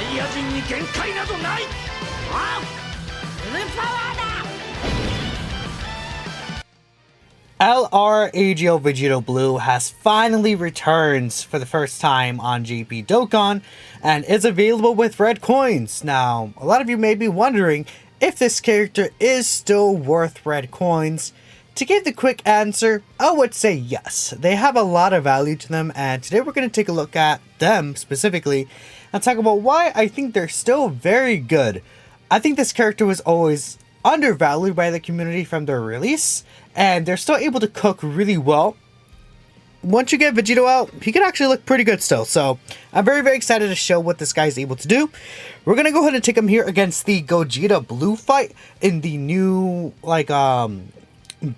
イヤ人に限界などない。あ、フルパワーだ。 LR AGL Vegito Blue has finally returned for the first time on JP Dokkan and is available with red coins. Now, a lot of you may be wondering if this character is still worth red coins. To give the quick answer, I would say yes. They have a lot of value to them, and today we're going to take a look at them specifically and talk about why I think they're still very good. I think this character was always undervalued by the community from their release, and they're still able to cook really well. Once you get Vegito out, he can actually look pretty good still, so I'm very, very excited to show what this guy is able to do. We're gonna go ahead and take him here against the Gogeta Blue fight in the new,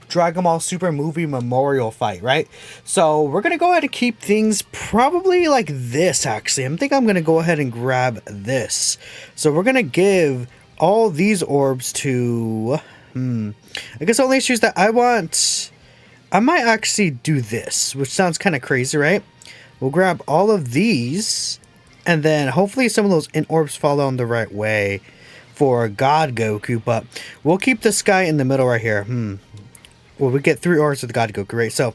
Dragon Ball Super movie memorial fight, right? So we're gonna go ahead and keep things probably like this, actually. I think I'm gonna go ahead and grab this. So we're gonna give all these orbs to... I guess the only issue is that I might actually do this, which sounds kind of crazy, right? We'll grab all of these, and then hopefully some of those in orbs fall down the right way for God Goku, but we'll keep this guy in the middle right here. Well, we get 3 orbs with God Goku, right? So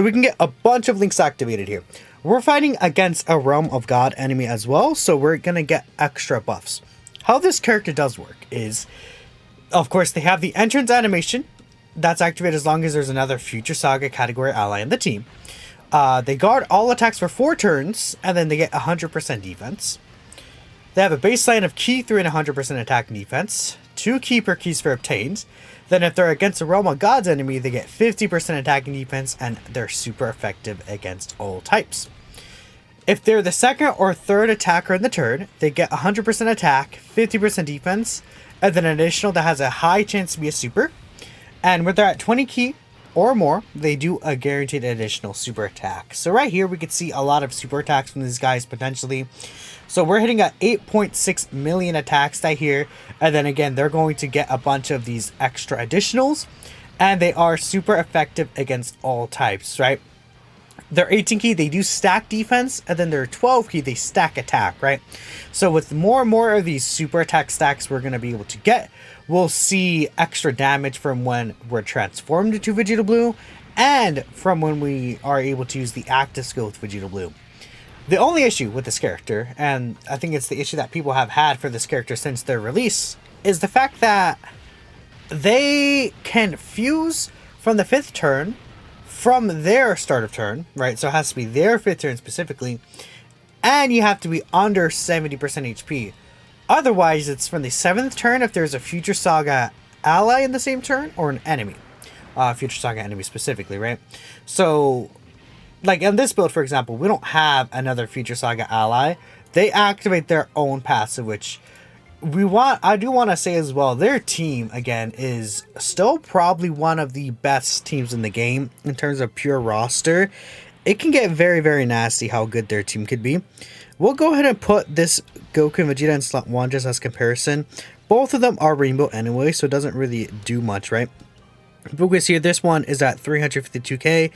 we can get a bunch of links activated here. We're fighting against a Realm of God enemy as well, so we're gonna get extra buffs. How this character does work is, of course, they have the entrance animation that's activated as long as there's another Future Saga category ally in the team. They guard all attacks for 4 turns, and then they get 100% defense. They have a baseline of key 3 and 100% attack and defense, 2 keeper keys for obtained. Then if they're against a Realm of God's enemy, they get 50% attack and defense, and they're super effective against all types. If they're the second or third attacker in the turn, they get 100% attack, 50% defense, and then an additional that has a high chance to be a super. And when they're at 20 key or more, they do a guaranteed additional super attack. So right here, we could see a lot of super attacks from these guys potentially. So we're hitting at 8.6 million attacks right here. And then again, they're going to get a bunch of these extra additionals. And they are super effective against all types, right? They're 18 key, they do stack defense, and then they're 12 key, they stack attack, right? So with more and more of these super attack stacks we're going to be able to get, we'll see extra damage from when we're transformed into Vegito Blue, and from when we are able to use the active skill with Vegito Blue. The only issue with this character, and I think it's the issue that people have had for this character since their release, is the fact that they can fuse from the 5th turn, from their start of turn, right? So it has to be their 5th turn specifically, and you have to be under 70% HP. Otherwise, it's from the 7th turn if there's a Future Saga ally in the same turn, or an enemy. Future Saga enemy specifically, right? So, like in this build, for example, we don't have another Future Saga ally. They activate their own passive, which I do want to say as well, their team, again, is still probably one of the best teams in the game in terms of pure roster. It can get very, very nasty how good their team could be. We'll go ahead and put this Goku and Vegeta in slot 1 just as comparison. Both of them are rainbow anyway, so it doesn't really do much, right? Focus here, this one is at 352k.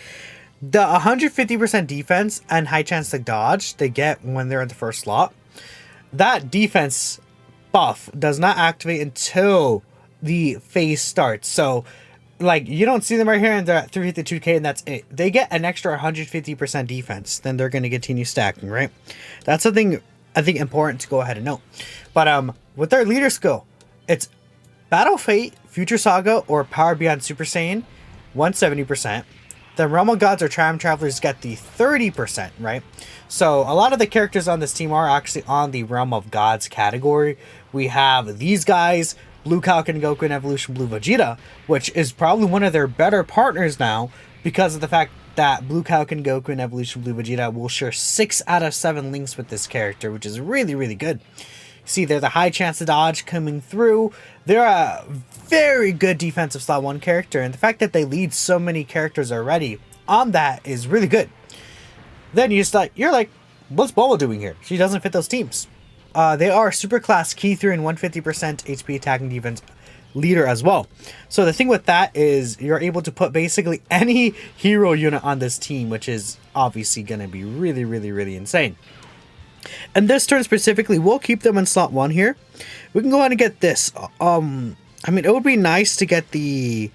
The 150% defense and high chance to dodge they get when they're in the first slot. That defense buff does not activate until the phase starts. So, like, you don't see them right here and they're at 352k and that's it. They get an extra 150% defense. Then they're going to continue stacking, right? That's something I think important to go ahead and note. But with their leader skill, it's Battle Fate, Future Saga, or Power Beyond Super Saiyan, 170%. The Realm of Gods or Time Travelers get the 30%, right? So a lot of the characters on this team are actually on the Realm of Gods category. We have these guys, Blue Falcon Goku and Evolution Blue Vegeta, which is probably one of their better partners now because of the fact that Blue Falcon Goku and Evolution Blue Vegeta will share 6 out of 7 links with this character, which is really, really good. See, they're the high chance to dodge coming through. They're a very good defensive slot 1 character, and the fact that they lead so many characters already on that is really good. Then you're like, what's Bulma doing here? She doesn't fit those teams. They are super class key 3 and 150% HP attacking defense leader as well. So the thing with that is you're able to put basically any hero unit on this team, which is obviously going to be really, really, really insane. And this turn specifically, we'll keep them in slot 1 here. We can go ahead and get this. I mean, it would be nice to get the...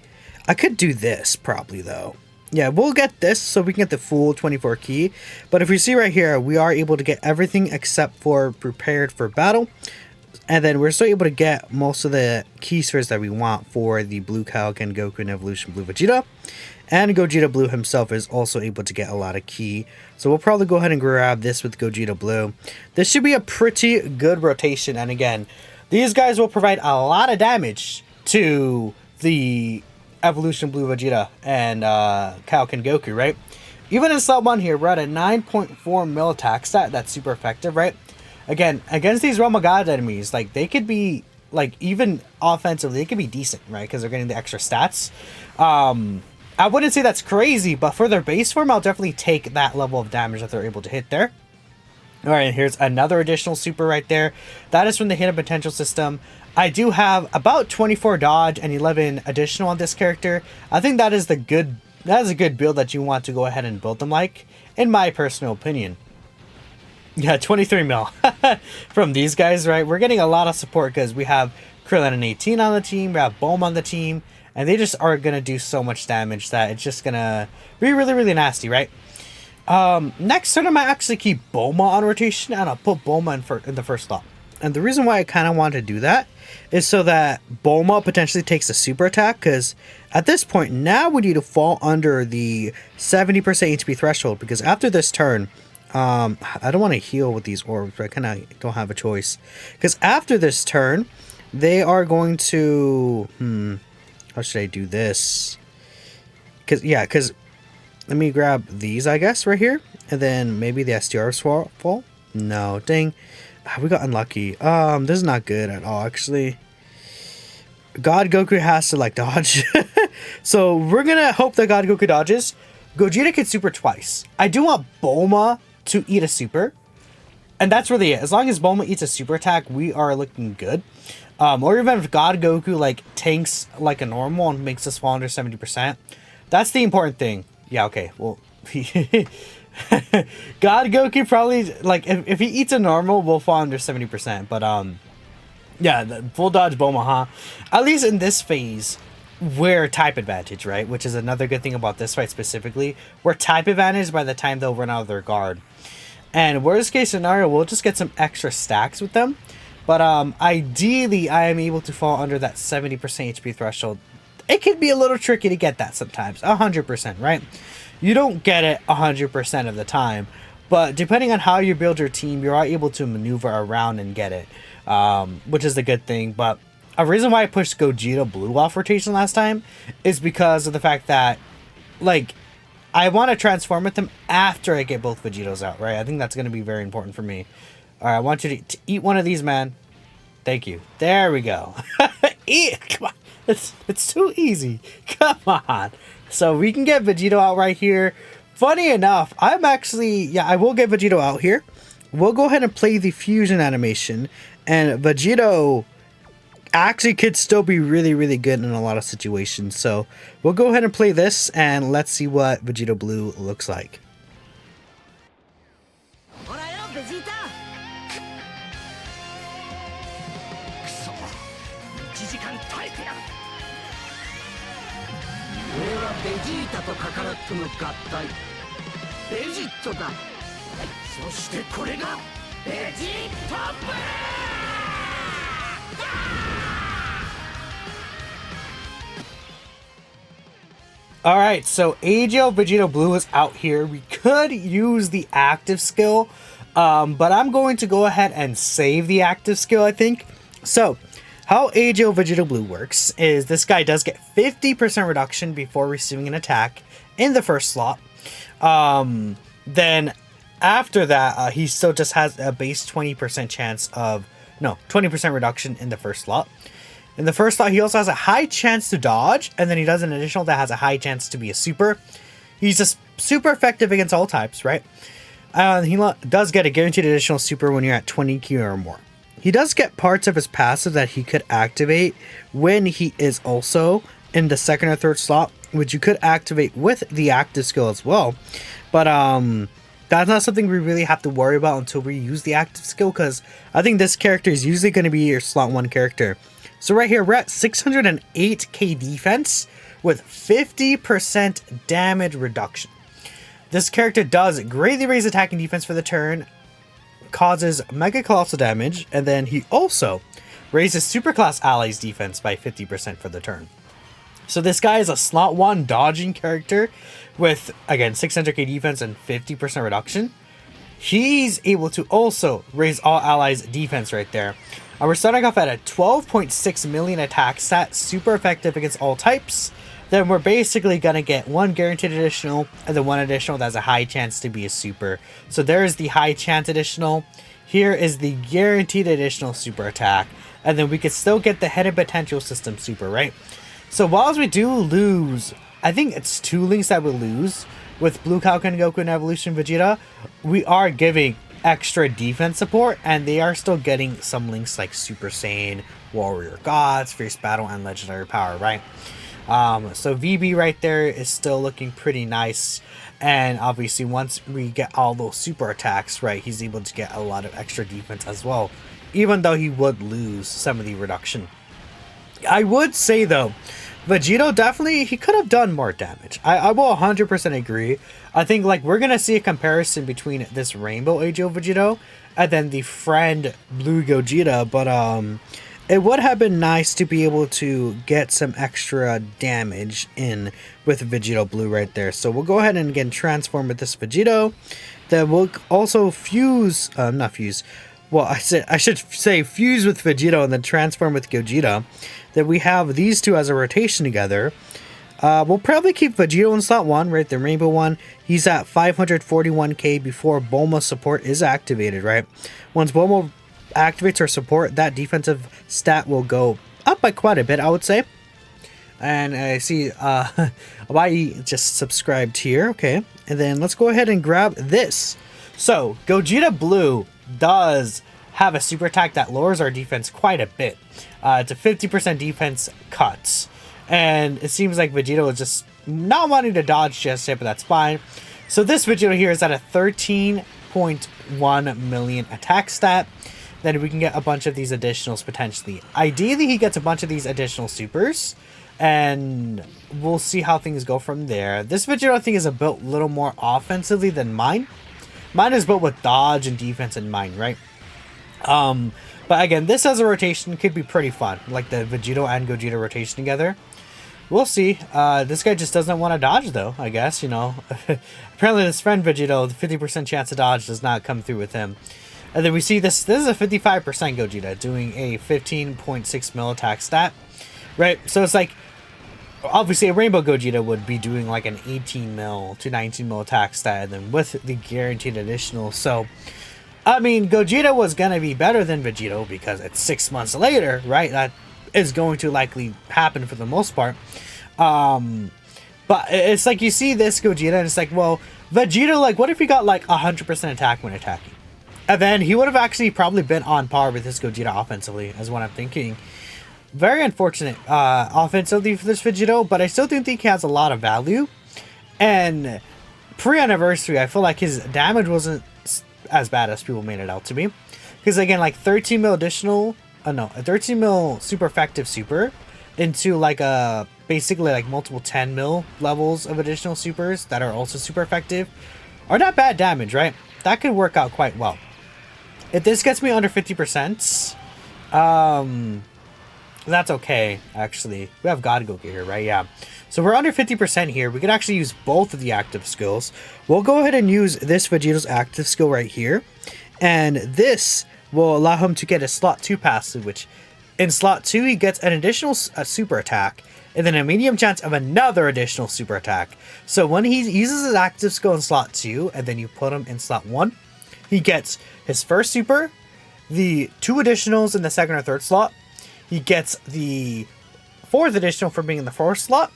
I could do this probably though. Yeah, we'll get this so we can get the full 24 key. But if you see right here, we are able to get everything except for prepared for battle. And then we're still able to get most of the key spheres that we want for the Blue Kaioken Goku and Evolution Blue Vegeta. And Gogeta Blue himself is also able to get a lot of key. So we'll probably go ahead and grab this with Gogeta Blue. This should be a pretty good rotation. And again, these guys will provide a lot of damage to the Evolution Blue Vegeta and Kaioken Goku, right? Even in slot 1 here, we're at a 9.4 mil attack stat. That's super effective, right? Again, against these Realm of God enemies, like, they could be, like, even offensively, they could be decent, right? Because they're getting the extra stats. I wouldn't say that's crazy, but for their base form, I'll definitely take that level of damage that they're able to hit there. Alright, here's another additional super right there. That is from the Hidden Potential system. I do have about 24 dodge and 11 additional on this character. I think that is a good build that you want to go ahead and build them like, in my personal opinion. Yeah, 23 mil from these guys, right? We're getting a lot of support because we have Krillin and 18 on the team, we have Bulma on the team, and they just are going to do so much damage that it's just going to be really, really nasty, right? Next turn, I might actually keep Bulma on rotation, and I'll put Bulma in the first slot. And the reason why I kind of want to do that is so that Bulma potentially takes a super attack, because at this point, now we need to fall under the 70% HP threshold, because after this turn, I don't want to heal with these orbs, but I kind of don't have a choice. Because after this turn, they are going to... how should I do this? Because let me grab these, I guess, right here. And then maybe the SDRs fall. No, dang. We got unlucky. This is not good at all, actually. God Goku has to, like, dodge. So we're going to hope that God Goku dodges. Gogeta can super twice. I do want Bulma to eat a super. And that's really it. As long as Bulma eats a super attack, we are looking good. Or even if God Goku, like, tanks like a normal and makes us fall under 70%. That's the important thing. Yeah, okay. Well, God Goku probably, like, if he eats a normal, we'll fall under 70%. But, yeah, the full dodge Bulma, huh? At least in this phase, we're type advantage, right? Which is another good thing about this fight specifically. We're type advantage by the time they'll run out of their guard. And worst case scenario, we'll just get some extra stacks with them. But ideally, I am able to fall under that 70% HP threshold. It can be a little tricky to get that sometimes. 100%, right? You don't get it 100% of the time. But depending on how you build your team, you are able to maneuver around and get it. Which is a good thing. But a reason why I pushed Gogeta Blue off rotation last time is because of the fact that, like, I want to transform with them after I get both Vegetos out, right? I think that's going to be very important for me. Alright, I want you to eat one of these, man. Thank you. There we go. Eat! Come on. It's too easy. Come on. So we can get Vegito out right here. Funny enough, I'm actually... Yeah, I will get Vegito out here. We'll go ahead and play the fusion animation. And Vegito actually could still be really, really good in a lot of situations. So we'll go ahead and play this. And let's see what Vegito Blue looks like. Vegeta とカカロットの合体ベジットだ。そしてこれがベジットブレー。 Alright, so AGL Vegito Blue is out here. We could use the active skill, but I'm going to go ahead and save the active skill, I think. So, how AGL Vegito Blue works is this guy does get 50% reduction before receiving an attack in the first slot. Then after that, he still just has a base 20% chance of... No, 20% reduction in the first slot. In the first slot, he also has a high chance to dodge, and then he does an additional that has a high chance to be a super. He's just super effective against all types, right? He does get a guaranteed additional super when you're at 20 Q or more. He does get parts of his passive that he could activate when he is also in the second or third slot, which you could activate with the active skill as well. But that's not something we really have to worry about until we use the active skill, because I think this character is usually going to be your slot 1 character. So right here, we're at 608k defense with 50% damage reduction. This character does greatly raise attack and defense for the turn, causes mega colossal damage, and then he also raises superclass allies defense by 50% for the turn. So this guy is a slot 1 dodging character with, again, 600k defense and 50% reduction. He's able to also raise all allies defense right there. And we're starting off at a 12.6 million attack stat, super effective against all types. Then we're basically going to get 1 guaranteed additional, and then 1 additional that has a high chance to be a super. So there's the high chance additional. Here is the guaranteed additional super attack. And then we could still get the hidden potential system super, right? So whilst we do lose, I think it's 2 links that we lose with Blue Kaioken Goku and Evolution Vegeta, we are giving extra defense support, and they are still getting some links like Super Saiyan, Warrior Gods, Fierce Battle, and Legendary Power, right? So VB right there is still looking pretty nice, and obviously once we get all those super attacks, right, he's able to get a lot of extra defense as well, even though he would lose some of the reduction. I would say though, Vegito definitely, he could have done more damage. I will 100% agree. I think like we're going to see a comparison between this Rainbow AGL Vegito and then the friend Blue Gogeta, but it would have been nice to be able to get some extra damage in with Vegito Blue right there. So we'll go ahead and again transform with this Vegito. Then we'll also fuse, not fuse, well, I should say fuse with Vegito and then transform with Gogeta. Then we have these two as a rotation together. We'll probably keep Vegito in slot 1, right? The Rainbow one. He's at 541k before Bulma support is activated, right? Once Bulma activates her support, that defensive stat will go up by quite a bit, I would say. And I see Abai just subscribed here. Okay. And then let's go ahead and grab this. So, Gogeta Blue does have a super attack that lowers our defense quite a bit. It's a 50% defense cuts. And it seems like Vegito is just not wanting to dodge just yet, but that's fine. So this Vegito here is at a 13.1 million attack stat. Then we can get a bunch of these additionals potentially. Ideally, he gets a bunch of these additional supers. And we'll see how things go from there. This Vegito, I think, is built a little more offensively than mine. Mine is built with dodge and defense in mind, right? But again, this as a rotation could be pretty fun. Like the Vegito and Gogeta rotation together. We'll see. This guy just doesn't want to dodge though, I guess, you know. Apparently this friend Vegito, the 50% chance to dodge does not come through with him. And then we see this is a 55% Gogeta doing a 15.6 mil attack stat. Right? So it's like, obviously a Rainbow Gogeta would be doing like an 18 mil to 19 mil attack stat, and then with the guaranteed additional. So, I mean, Gogeta was going to be better than Vegito because it's 6 months later, right? That is going to likely happen for the most part. But it's like you see this Gogeta and it's like, well, Vegito, like, what if he got like 100% attack when attacking? And then he would have actually probably been on par with this Gogeta offensively, is what I'm thinking. Very unfortunate offensively for this Vegito, but I still do think he has a lot of value. And pre-anniversary, I feel like his damage wasn't as bad as people made it out to be. Because again, like 13 mil additional, a 13 mil super effective super into like a basically like multiple 10 mil levels of additional supers that are also super effective are not bad damage, right? That could work out quite well. If this gets me under 50%, that's okay, actually. We have God Goku here, right? Yeah. So we're under 50% here. We could actually use both of the active skills. We'll go ahead and use this Vegito's active skill right here. And this will allow him to get a slot 2 passive, which in slot 2, he gets an additional super attack, and then a medium chance of another additional super attack. So when he uses his active skill in slot 2, and then you put him in slot 1, he gets his first super, the 2 additionals in the second or third slot, he gets the 4th additional from being in the 4th slot,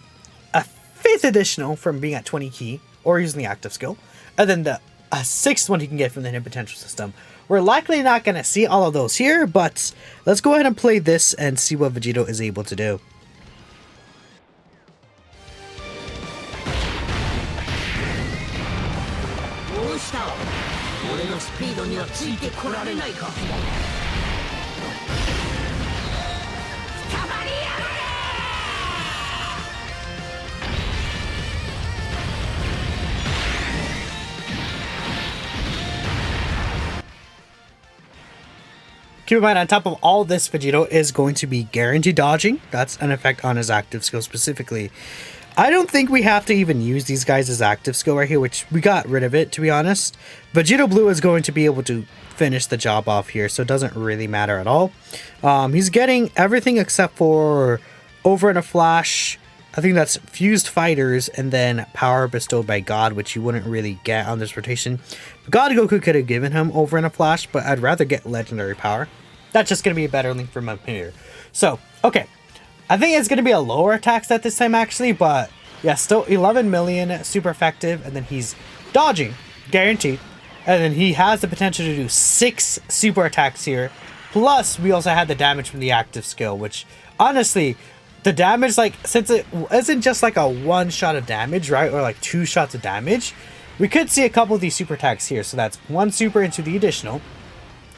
a 5th additional from being at 20 key, or using the active skill, and then the 6th one he can get from the hidden potential system. We're likely not going to see all of those here, but let's go ahead and play this and see what Vegito is able to do. ピードにはついてこられないか。捕まりやがれ。Keep in mind, on top of all this, Vegito is going to be guaranteed dodging. That's an effect on his active skill specifically. I don't think we have to even use these guys as active skill right here, which we got rid of it, to be honest. Vegito Blue is going to be able to finish the job off here, so it doesn't really matter at all. He's getting everything except for Over in a Flash. I think that's Fused Fighters and then Power Bestowed by God, which you wouldn't really get on this rotation. God Goku could have given him Over in a Flash, but I'd rather get Legendary Power. That's just going to be a better link from up here. So, okay. I think it's going to be a lower attack stat this time, actually, but yeah, still 11 million, super effective, and then he's dodging, guaranteed. And then he has the potential to do 6 super attacks here. Plus, we also had the damage from the active skill, which, honestly, the damage, like, since it isn't just like a 1 shot of damage, right, or like 2 shots of damage, we could see a couple of these super attacks here. So that's 1 super into the additional.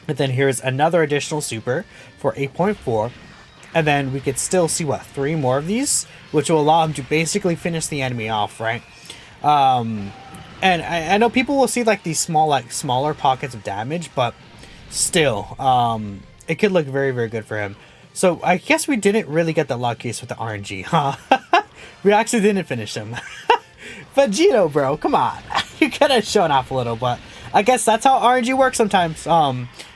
And then here's another additional super for 8.4. And then we could still see, what, 3 more of these? Which will allow him to basically finish the enemy off, right? And I know people will see, like, these smaller pockets of damage. But still, it could look very, very good for him. So I guess we didn't really get the luckiest with the RNG, huh? We actually didn't finish him. Vegito, bro, come on. You could have shown off a little, but I guess that's how RNG works sometimes.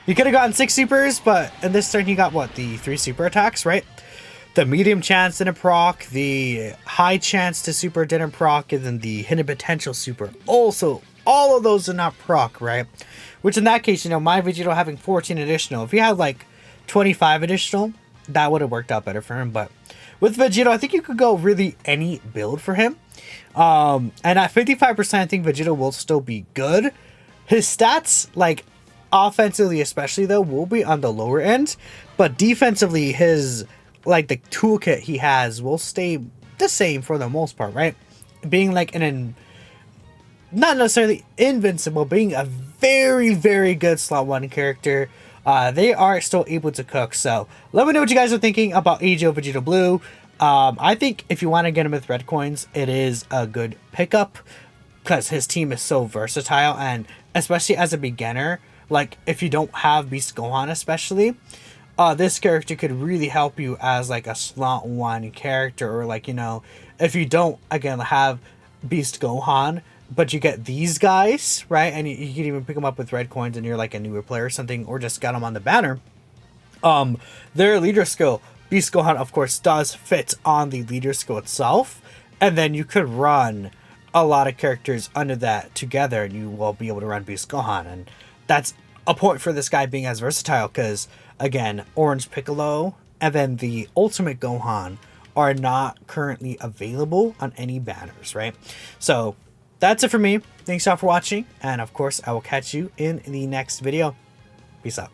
You could have gotten 6 supers, but in this turn you got, what, the 3 super attacks, right? The medium chance didn't proc, the high chance to super didn't proc, and then the hidden potential super. Also, all of those did not proc, right? Which in that case, you know, my Vegito having 14 additional. If you had like 25 additional, that would have worked out better for him. But with Vegito, I think you could go really any build for him. And at 55%, I think Vegito will still be good. His stats, like, offensively especially, though, will be on the lower end. But defensively, his, like, the toolkit he has will stay the same for the most part, right? Being, like, not necessarily invincible, being a very, very good slot 1 character. They are still able to cook. So, let me know what you guys are thinking about AGL Vegito Blue. I think if you want to get him with red coins, it is a good pickup. Because his team is so versatile, and especially as a beginner, like if you don't have Beast Gohan especially, this character could really help you as like a slot 1 character, or like, you know, if you don't, again, have Beast Gohan, but you get these guys, right, and you can even pick them up with red coins and you're like a newer player or something, or just got them on the banner, their leader skill, Beast Gohan, of course, does fit on the leader skill itself, and then you could run a lot of characters under that together, and you will be able to run Beast Gohan. And that's a point for this guy being as versatile, because again, Orange Piccolo and then the Ultimate Gohan are not currently available on any banners, right? So that's it for me. Thanks y'all for watching, and of course I will catch you in the next video. Peace out.